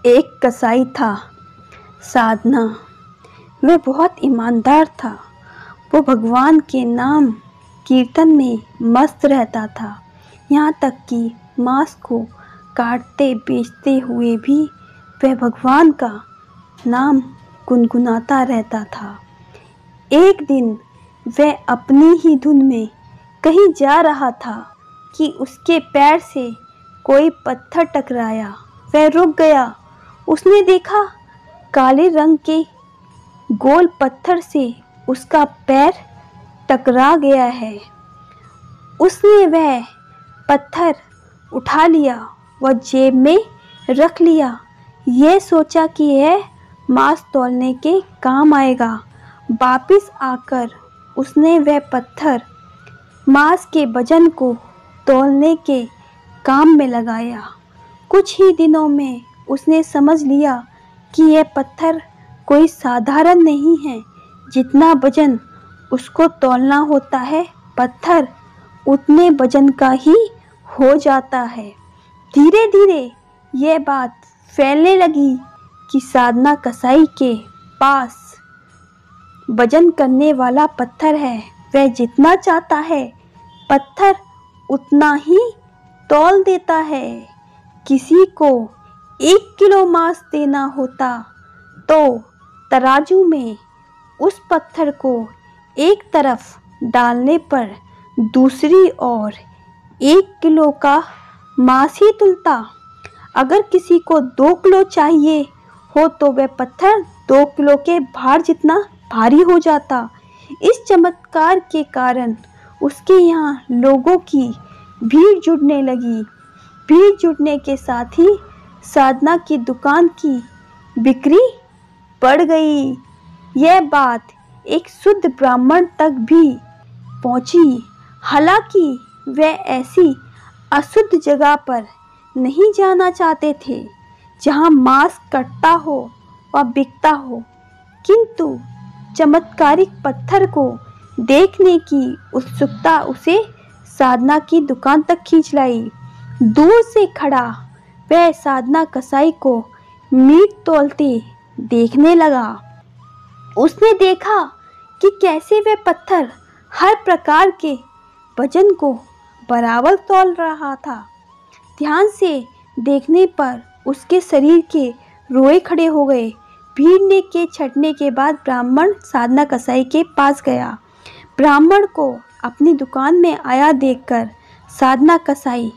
एक कसाई था, साधना। वह बहुत ईमानदार था। वो भगवान के नाम कीर्तन में मस्त रहता था। यहाँ तक कि मांस को काटते बेचते हुए भी वह भगवान का नाम गुनगुनाता रहता था। एक दिन वह अपनी ही धुन में कहीं जा रहा था कि उसके पैर से कोई पत्थर टकराया। वह रुक गया। उसने देखा काले रंग के गोल पत्थर से उसका पैर टकरा गया है। उसने वह पत्थर उठा लिया व जेब में रख लिया। यह सोचा कि यह मांस तौलने के काम आएगा। वापिस आकर उसने वह पत्थर मांस के वजन को तौलने के काम में लगाया। कुछ ही दिनों में उसने समझ लिया कि यह पत्थर कोई साधारण नहीं है। जितना वजन उसको तौलना होता है, पत्थर उतने वजन का ही हो जाता है। धीरे धीरे यह बात फैलने लगी कि साधना कसाई के पास वजन करने वाला पत्थर है। वह जितना चाहता है पत्थर उतना ही तौल देता है। किसी को 1 किलो मांस देना होता तो तराजू में उस पत्थर को एक तरफ डालने पर दूसरी ओर 1 किलो का मांस ही तुलता। अगर किसी को 2 किलो चाहिए हो तो वह पत्थर 2 किलो के भार जितना भारी हो जाता। इस चमत्कार के कारण उसके यहाँ लोगों की भीड़ जुड़ने लगी। भीड़ जुड़ने के साथ ही साधना की दुकान की बिक्री बढ़ गई। यह बात एक शुद्ध ब्राह्मण तक भी पहुंची। हालांकि वे ऐसी अशुद्ध जगह पर नहीं जाना चाहते थे जहां मांस कटता हो व बिकता हो, किंतु चमत्कारिक पत्थर को देखने की उत्सुकता उसे साधना की दुकान तक खींच लाई। दूर से खड़ा वह साधना कसाई को मीट तौलते देखने लगा। उसने देखा कि कैसे वह पत्थर हर प्रकार के वजन को बराबर तौल रहा था। ध्यान से देखने पर उसके शरीर के रोए खड़े हो गए। भीड़ के छटने के बाद ब्राह्मण साधना कसाई के पास गया। ब्राह्मण को अपनी दुकान में आया देखकर साधना कसाई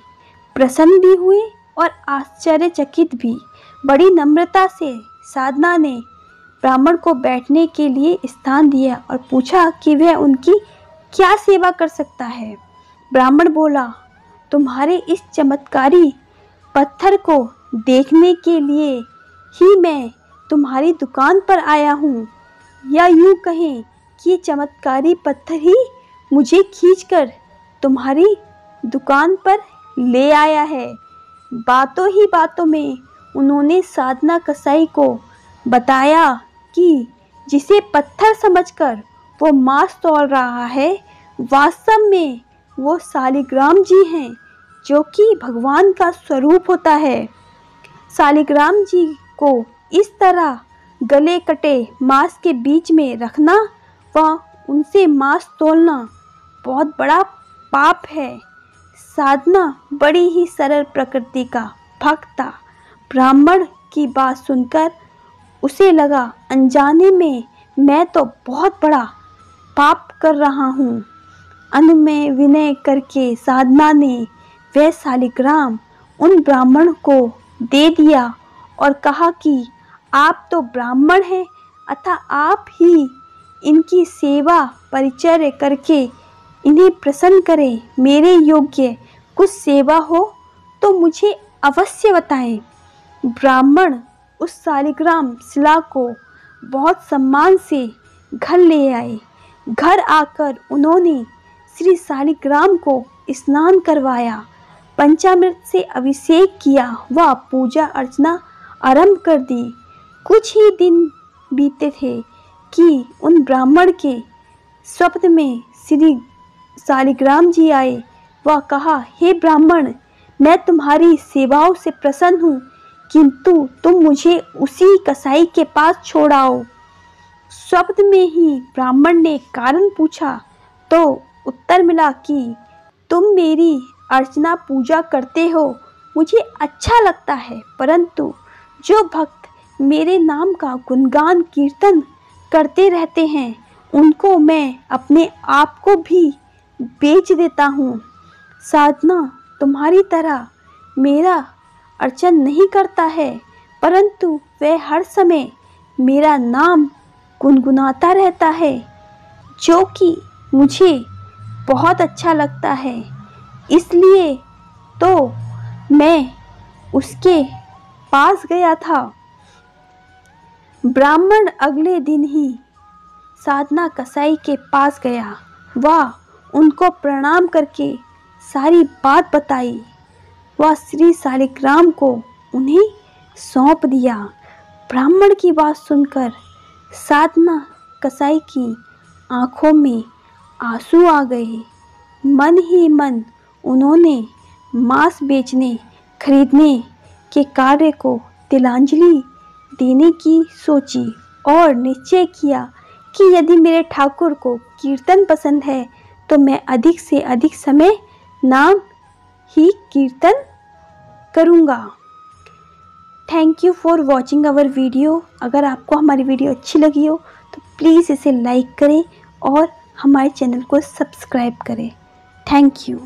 प्रसन्न भी हुए और आश्चर्यचकित भी। बड़ी नम्रता से साधना ने ब्राह्मण को बैठने के लिए स्थान दिया और पूछा कि वह उनकी क्या सेवा कर सकता है। ब्राह्मण बोला, तुम्हारे इस चमत्कारी पत्थर को देखने के लिए ही मैं तुम्हारी दुकान पर आया हूँ, या यूँ कहें कि ये चमत्कारी पत्थर ही मुझे खींचकर तुम्हारी दुकान पर ले आया है। बातों ही बातों में उन्होंने साधना कसाई को बताया कि जिसे पत्थर समझकर वो मांस तौल रहा है, वास्तव में वो शालिग्राम जी हैं, जो कि भगवान का स्वरूप होता है। शालिग्राम जी को इस तरह गले कटे मांस के बीच में रखना व उनसे मांस तौलना बहुत बड़ा पाप है। साधना बड़ी ही सरल प्रकृति का भक्त था। ब्राह्मण की बात सुनकर उसे लगा, अनजाने में मैं तो बहुत बड़ा पाप कर रहा हूँ। अंत में विनय करके साधना ने वह शालिग्राम उन ब्राह्मण को दे दिया और कहा कि आप तो ब्राह्मण हैं, अतः आप ही इनकी सेवा परिचर्या करके इन्हें प्रसन्न करें। मेरे योग्य कुछ सेवा हो तो मुझे अवश्य बताएं। ब्राह्मण उस शालिग्राम शिला को बहुत सम्मान से घर ले आए। घर आकर उन्होंने श्री शालिग्राम को स्नान करवाया, पंचामृत से अभिषेक किया व पूजा अर्चना आरंभ कर दी। कुछ ही दिन बीते थे कि उन ब्राह्मण के स्वप्न में श्री शालिग्राम जी आए व कहा, हे ब्राह्मण, मैं तुम्हारी सेवाओं से प्रसन्न हूँ। किंतु तुम मुझे उसी कसाई के पास छोड़ आओ। स्वप्न में ही ब्राह्मण ने कारण पूछा तो उत्तर मिला कि तुम मेरी अर्चना पूजा करते हो, मुझे अच्छा लगता है, परंतु जो भक्त मेरे नाम का गुणगान कीर्तन करते रहते हैं उनको मैं अपने आप को भी बेच देता हूँ। साधना तुम्हारी तरह मेरा अर्चन नहीं करता है, परंतु वह हर समय मेरा नाम गुनगुनाता रहता है, जो कि मुझे बहुत अच्छा लगता है। इसलिए तो मैं उसके पास गया था। ब्राह्मण अगले दिन ही साधना कसाई के पास गया। वह उनको प्रणाम करके सारी बात बताई। वह श्री शालिग्राम को उन्हें सौंप दिया। ब्राह्मण की बात सुनकर साधना कसाई की आंखों में आंसू आ गए। मन ही मन उन्होंने मांस बेचने खरीदने के कार्य को तिलांजलि देने की सोची और निश्चय किया कि यदि मेरे ठाकुर को कीर्तन पसंद है तो मैं अधिक से अधिक समय नाम ही कीर्तन करूँगा। Thank you for watching our video. अगर आपको हमारी वीडियो अच्छी लगी हो तो प्लीज़ इसे लाइक करें और हमारे चैनल को सब्सक्राइब करें। Thank you.